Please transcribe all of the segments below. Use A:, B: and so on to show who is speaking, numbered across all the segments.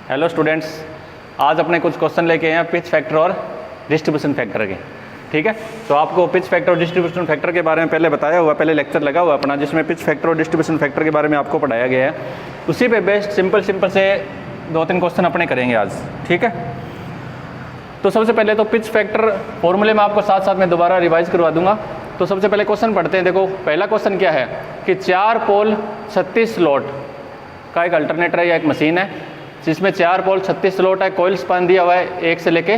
A: Hello students, आज अपने कुछ क्वेश्चन लेके आए हैं पिच फैक्टर और डिस्ट्रीब्यूशन फैक्टर के। ठीक है, तो आपको पिच फैक्टर और डिस्ट्रीब्यूशन फैक्टर के बारे में पहले बताया हुआ, पहले लेक्चर लगा हुआ अपना जिसमें पिच फैक्टर और डिस्ट्रीब्यूशन फैक्टर के बारे में आपको पढ़ाया गया है। उसी पे बेस्ट सिंपल से 2-3 क्वेश्चन अपने करेंगे आज। ठीक है, तो सबसे पहले तो पिच फैक्टर फॉर्मूले में आपको साथ साथ में दोबारा रिवाइज करवा दूंगा। तो सबसे पहले क्वेश्चन पढ़ते हैं। देखो, पहला क्वेश्चन क्या है कि 4 पोल 36 स्लॉट का एक अल्टरनेटर है या एक मशीन है जिसमें 4 पोल 36 स्लॉट है, कॉइल स्पान दिया हुआ है 1 से लेके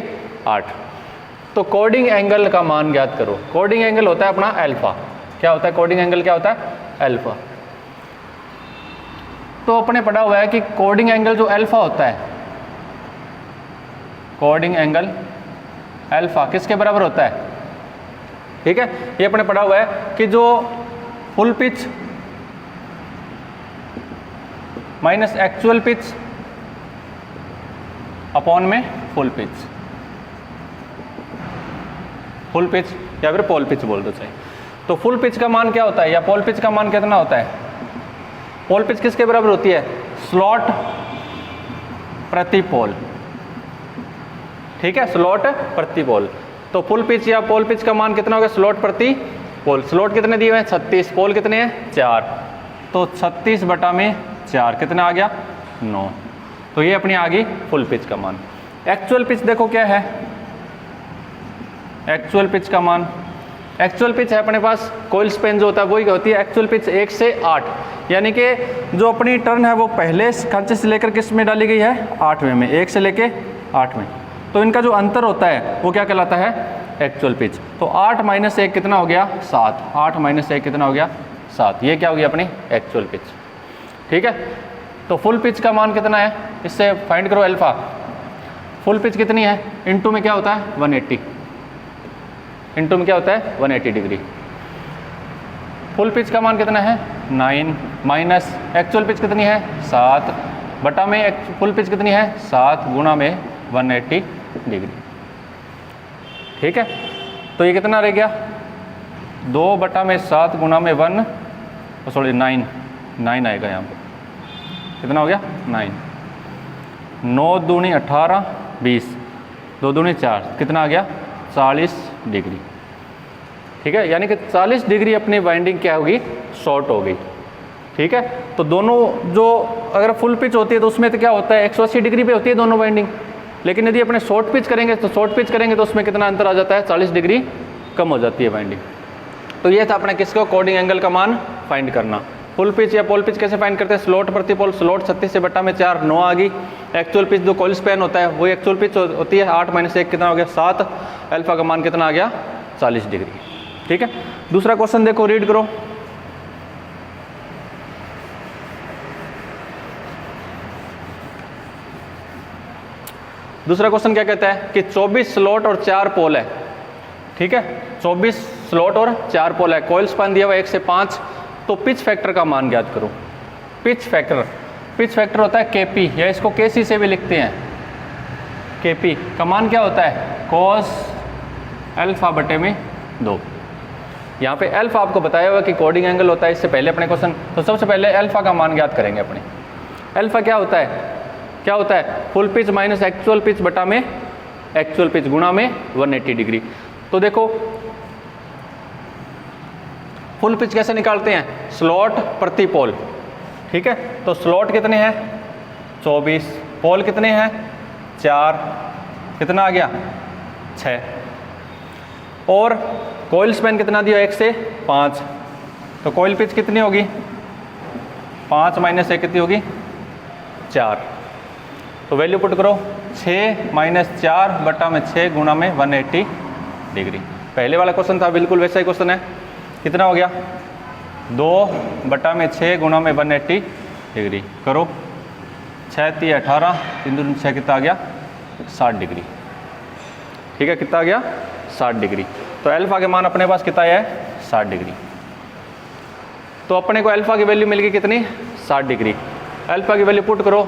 A: 8। तो कोडिंग एंगल का मान ज्ञात करो। कोडिंग एंगल होता है अपना अल्फा। क्या होता है कोडिंग एंगल? क्या होता है? अल्फा। तो अपने पढ़ा हुआ है कि कोडिंग एंगल जो अल्फा होता है, कोडिंग एंगल अल्फा किसके बराबर होता है? ठीक है, ये अपने पढ़ा हुआ है कि जो full pitch minus actual pitch upon में फुल पिच, फुल पिच या फिर पोल पिच बोल दो चाहिए। तो फुल पिच का मान क्या होता है या पोल पिच का मान कितना होता है? पोल पिच किसके बराबर होती है? स्लॉट प्रति पोल। ठीक है, स्लॉट प्रति पोल। तो फुल पिच या पोल पिच का मान कितना होगा? स्लॉट प्रति पोल। स्लॉट कितने दिए हुए हैं? 36। पोल कितने हैं? 4। तो 36/4 कितना आ गया? 9। तो ये अपनी आ गई फुल पिच का मान। एक्चुअल पिच देखो क्या है, एक्चुअल पिच का मान। एक्चुअल पिच है अपने पास कॉइल स्पैन जो होता है वही होती है एक्चुअल पिच 1 से 8, यानी कि जो अपनी टर्न है वो पहले खांचे से लेकर किस में डाली गई है? 8वें में, 1 से लेके 8 में। तो इनका जो अंतर होता है वो क्या कहलाता है? Actual pitch. तो 8 - 1 कितना हो गया? 7। 8 - 1 कितना हो गया? 7। ये क्या हो गया अपनी एक्चुअल पिच। ठीक है, तो फुल पिच का मान कितना है? इससे फाइंड करो अल्फा। फुल पिच कितनी है? इनटू में क्या होता है? 180। इनटू में क्या होता है? 180 डिग्री। फुल पिच का मान कितना है? 9 माइनस एक्चुअल पिच कितनी है? 7 बटा में फुल पिच कितनी है? 7 गुणा में 180 डिग्री। ठीक है, तो ये कितना रह गया? 2/7 गुणा में 9 आएगा यहाँ पर। कितना हो गया? 9। 9 दूनी 18, 20, 2 दूनी 4, कितना आ गया? 40 डिग्री। ठीक है, यानी कि 40 डिग्री अपनी वाइंडिंग क्या होगी? शॉर्ट हो गई। ठीक है, तो दोनों जो अगर फुल पिच होती है तो उसमें तो क्या होता है? 180 डिग्री पे होती है दोनों वाइंडिंग। लेकिन यदि अपने शॉर्ट पिच करेंगे तो उसमें कितना अंतर आ जाता है? 40 डिग्री कम हो जाती है वाइंडिंग। तो ये था अपने किसको? कोडिंग एंगल का मान फाइंड करना। फुल पिच या पोल पिच कैसे फाइंड करते हैं? स्लॉट प्रति पोल। स्लॉट 36/4 9 आ गई। एक्चुअल पिच जो कॉइल स्पैन होता है वही एक्चुअल पिच होती है। 8 - 1 कितना हो गया? 7। अल्फा का मान कितना आ गया? 40 डिग्री। ठीक है, दूसरा क्वेश्चन देखो, रीड करो। दूसरा क्वेश्चन क्या कहता है कि 24 स्लॉट और 4 पोल है। ठीक है, 24 स्लॉट और 4 पोल है, कॉइल स्पैन दिया हुआ 1 से 5। तो पिच फैक्टर का मान ज्ञात करो। पिच फैक्टर होता है केपी, या इसको केसी से भी लिखते हैं। केपी का मान क्या होता है? कॉस अल्फा बटे में 2। यहाँ पे अल्फा आपको बताया हुआ कि कोडिंग एंगल होता है। इससे पहले अपने क्वेश्चन, तो सबसे पहले अल्फा का मान ज्ञात करेंगे अपने। अल्फा क्या होता है? क्या होता है? Full pitch minus actual pitch बटा में एक्चुअल पिच गुणा में 180 डिग्री। तो देखो फुल पिच कैसे निकालते हैं? स्लॉट प्रति पोल। ठीक है, तो स्लॉट कितने हैं? 24। पोल कितने हैं? 4। कितना आ गया? 6। और कॉइल स्पैन कितना दिया? 1 से 5। तो कॉइल पिच कितनी होगी? 5 - 1 कितनी होगी? 4। तो वैल्यू पुट करो। 6 - 4 बटा में 6 गुणा में 180 डिग्री। पहले वाला क्वेश्चन था बिल्कुल वैसा ही क्वेश्चन है। कितना हो गया? 2/6 गुणा में 180 डिग्री करो। 6 × 18, 3 दूनी 6 कितना आ गया? 60 डिग्री। ठीक है, कितना आ गया? 60 डिग्री। तो अल्फा के मान अपने पास कितना है? 60 डिग्री। तो अपने को अल्फा की वैल्यू मिल गई कितनी? 60 डिग्री। अल्फा की वैल्यू पुट करो।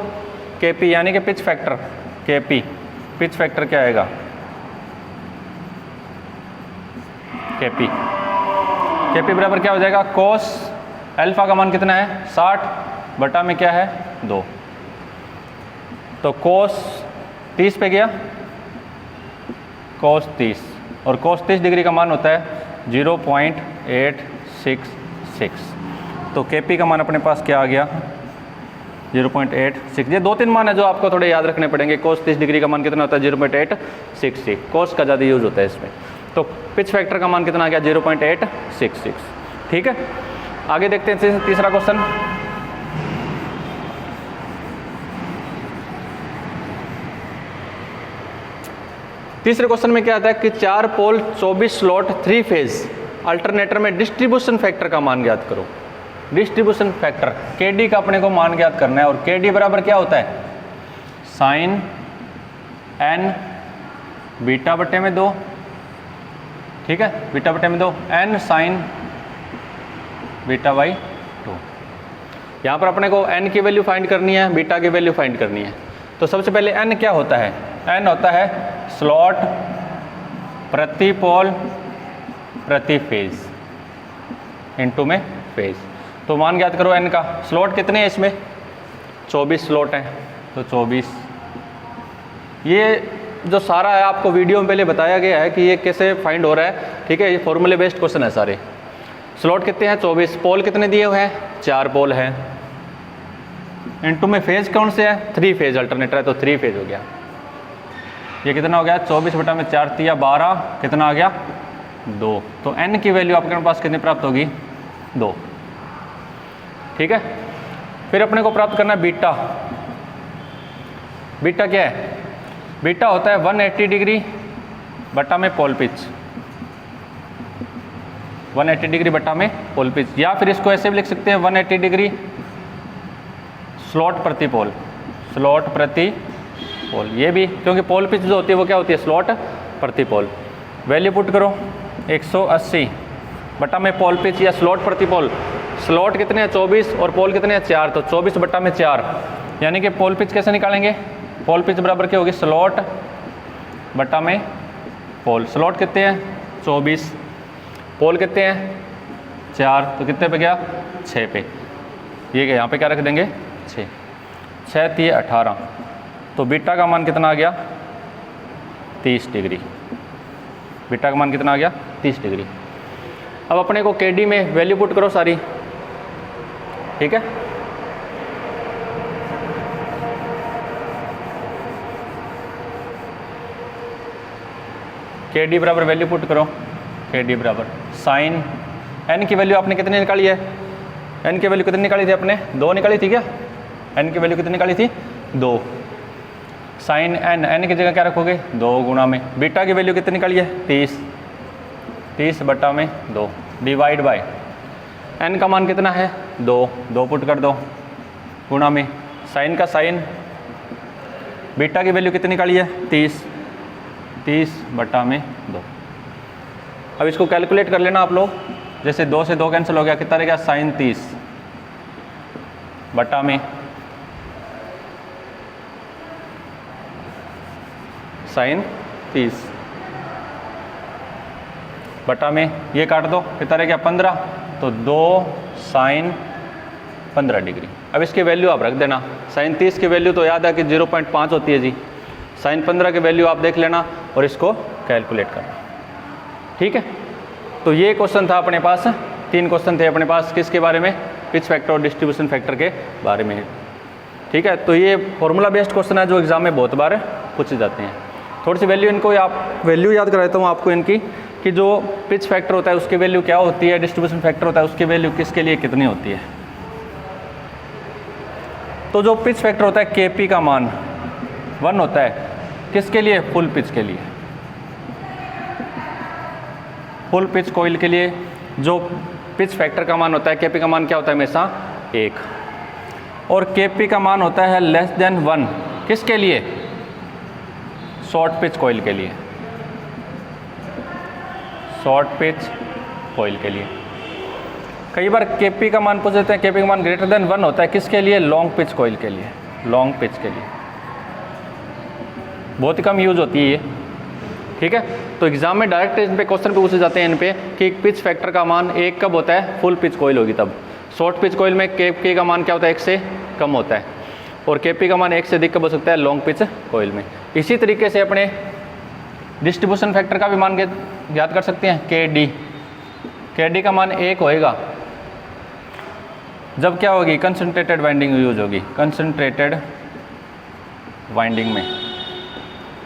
A: केपी यानी कि pitch factor. KP pitch factor क्या आएगा? केपी बराबर क्या हो जाएगा? कोस अल्फा का मान कितना है? 60 बटा में क्या है 2। तो cos 30 पे गया, cos 30, और cos 30 डिग्री का मान होता है 0.866। तो Kp का मान अपने पास क्या आ गया, 0.86। ये 2-3 मान है जो आपको थोड़े याद रखने पड़ेंगे। cos 30 डिग्री का मान कितना होता है, 0.866। cos का ज़्यादा यूज़ होता है इसमें। तो पिच फैक्टर का मान कितना आ गया, 0.866। ठीक है, आगे देखते हैं तीसरा क्वेश्चन। तीसरे क्वेश्चन में क्या आता है कि 4 पोल 24 स्लॉट 3 फेज अल्टरनेटर में डिस्ट्रीब्यूशन फैक्टर का मान ज्ञात करो। डिस्ट्रीब्यूशन फैक्टर KD का अपने को मान ज्ञात करना है, और KD बराबर क्या होता है, साइन n बीटा बटे में 2। ठीक है, बीटा बटे में 2, n साइन बीटा बाई 2। यहाँ पर अपने को n की वैल्यू फाइंड करनी है, बीटा की वैल्यू फाइंड करनी है। तो सबसे पहले n क्या होता है, n होता है स्लॉट प्रति पोल प्रति फेज इनटू में फेज। तो मान ज्ञात करो n का। स्लॉट कितने हैं इसमें, 24 स्लॉट हैं, तो 24। ये जो सारा है आपको वीडियो में पहले बताया गया है कि ये कैसे फाइंड हो रहा है। ठीक है, ये फॉर्मूले बेस्ड क्वेश्चन है सारे। स्लॉट कितने हैं, 24। पोल कितने दिए हुए हैं, 4 पोल हैं। इनटू में फेज कौन से है, 3 फेज अल्टरनेटर है, तो 3 फेज हो गया। ये कितना हो गया, 24 बटा में 4 तिया 12, कितना आ गया 2। तो n की वैल्यू आपके पास कितनी प्राप्त होगी, 2। ठीक है, फिर अपने को प्राप्त करना है बीटा। बीटा क्या है, बीटा होता है 180 डिग्री बटा में पोल पिच, 180 डिग्री बटा में पोल पिच। या फिर इसको ऐसे भी लिख सकते हैं 180 डिग्री स्लॉट प्रति पोल, स्लॉट प्रति पोल। ये भी क्योंकि पोल पिच जो होती है वो क्या होती है, स्लॉट प्रति पोल। वैल्यू पुट करो 180 बटा में पोल पिच या स्लॉट प्रति पोल। स्लॉट कितने हैं, 24, और पोल कितने हैं, 4, तो 24 बटा में 4। यानी कि पोल पिच कैसे निकालेंगे, पोल पिच बराबर क्या होगी, स्लॉट बटा में पोल। स्लॉट कितने हैं, 24, पोल कितने हैं, 4, तो कितने पे गया, 6 पे। ये क्या यहाँ पे क्या रख देंगे, 6, 6 3 18। तो बीटा का मान कितना आ गया, 30 डिग्री। बीटा का मान कितना आ गया, 30 डिग्री। अब अपने को KD में वैल्यू पुट करो सारी। ठीक है, KD बराबर वैल्यू पुट करो, KD बराबर साइन n की वैल्यू आपने कितनी निकाली है, n की वैल्यू कितनी निकाली थी आपने, 2 निकाली थी क्या, n की वैल्यू कितनी निकाली थी, 2। साइन n की जगह क्या रखोगे, 2 गुणा में बीटा की वैल्यू कितनी निकाली है, 30, 30 बटा में 2 डिवाइड बाय n का मान कितना है, 2, 2 पुट कर दो गुणा में साइन का साइन, बीटा की वैल्यू कितनी निकाली है, 30, 30 बटा में 2। अब इसको कैलकुलेट कर लेना आप लोग। जैसे 2 से 2 कैंसिल हो गया, कितना रह गया, साइन 30 बटा में साइन 30 बटा में ये काट दो, कितना रह गया 15, तो 2 साइन 15 डिग्री। अब इसकी वैल्यू आप रख देना। साइन 30 की वैल्यू तो याद है कि 0.5 होती है जी। साइन 15 की वैल्यू आप देख लेना और इसको कैलकुलेट करना। ठीक है, तो ये क्वेश्चन था अपने पास, 3 क्वेश्चन थे अपने पास, किसके बारे में, पिच फैक्टर और डिस्ट्रीब्यूशन फैक्टर के बारे में। ठीक है, तो ये फॉर्मूला बेस्ड क्वेश्चन है जो एग्जाम में बहुत बार पूछे जाते हैं। थोड़ी सी वैल्यू इनको आप वैल्यू याद करा देता हूँ आपको इनकी, कि जो पिच फैक्टर होता है उसकी वैल्यू क्या होती है, डिस्ट्रीब्यूशन फैक्टर होता है उसकी वैल्यू किसके लिए कितनी होती है। तो जो पिच फैक्टर होता है KP का मान 1 होता है, किसके लिए, फुल पिच के लिए, फुल पिच कोइल के लिए जो पिच फैक्टर का मान होता है, KP का मान क्या होता है, हमेशा 1। और KP का मान होता है लेस देन 1 किसके लिए, शॉर्ट पिच कोइल के लिए, शॉर्ट पिच कोइल के लिए। कई बार KP का मान पूछ देते हैं, KP का मान ग्रेटर देन 1 होता है किसके लिए, लॉन्ग पिच कोइल के लिए, लॉन्ग पिच के लिए। बहुत ही कम यूज होती है ये। ठीक है, तो एग्जाम में डायरेक्ट इन पे क्वेश्चन पूछे जाते हैं इन पे कि पिच फैक्टर का मान 1 कब होता है, फुल पिच कोइल होगी तब। शॉर्ट पिच कोइल में KP का मान क्या होता है, 1 से कम होता है। और Kp का मान 1 से अधिक कब हो सकता है, लॉन्ग पिच कोयल में। इसी तरीके से अपने डिस्ट्रीब्यूशन फैक्टर का भी मान ज्ञात कर सकते हैं, Kd का मान 1 होएगा जब क्या होगी, कंसंट्रेटेड वाइंडिंग यूज होगी, कंसंट्रेटेड वाइंडिंग में।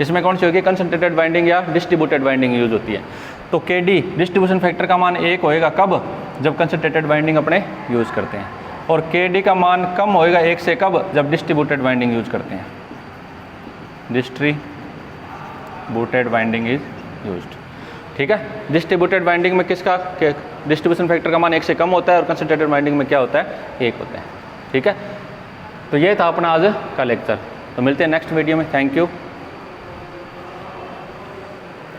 A: इसमें कौन सी होगी, कंसंट्रेटेड वाइंडिंग या डिस्ट्रीब्यूटेड वाइंडिंग यूज होती है। तो Kd डिस्ट्रीब्यूशन फैक्टर का मान 1 होएगा कब, जब कंसंट्रेटेड वाइंडिंग अपने यूज़ करते हैं, और Kd का मान कम होएगा 1 से कब, जब डिस्ट्रीब्यूटेड वाइंडिंग यूज करते हैं, डिस्ट्रीब्यूटेड वाइंडिंग इज यूज्ड। ठीक है, डिस्ट्रीब्यूटेड वाइंडिंग में किसका डिस्ट्रीब्यूशन फैक्टर का मान 1 से कम होता है और कंसंट्रेटेड वाइंडिंग में क्या होता है, 1 होता है। ठीक है, तो ये था अपना आज का लेक्चर। तो मिलते हैं नेक्स्ट वीडियो में। Thank you.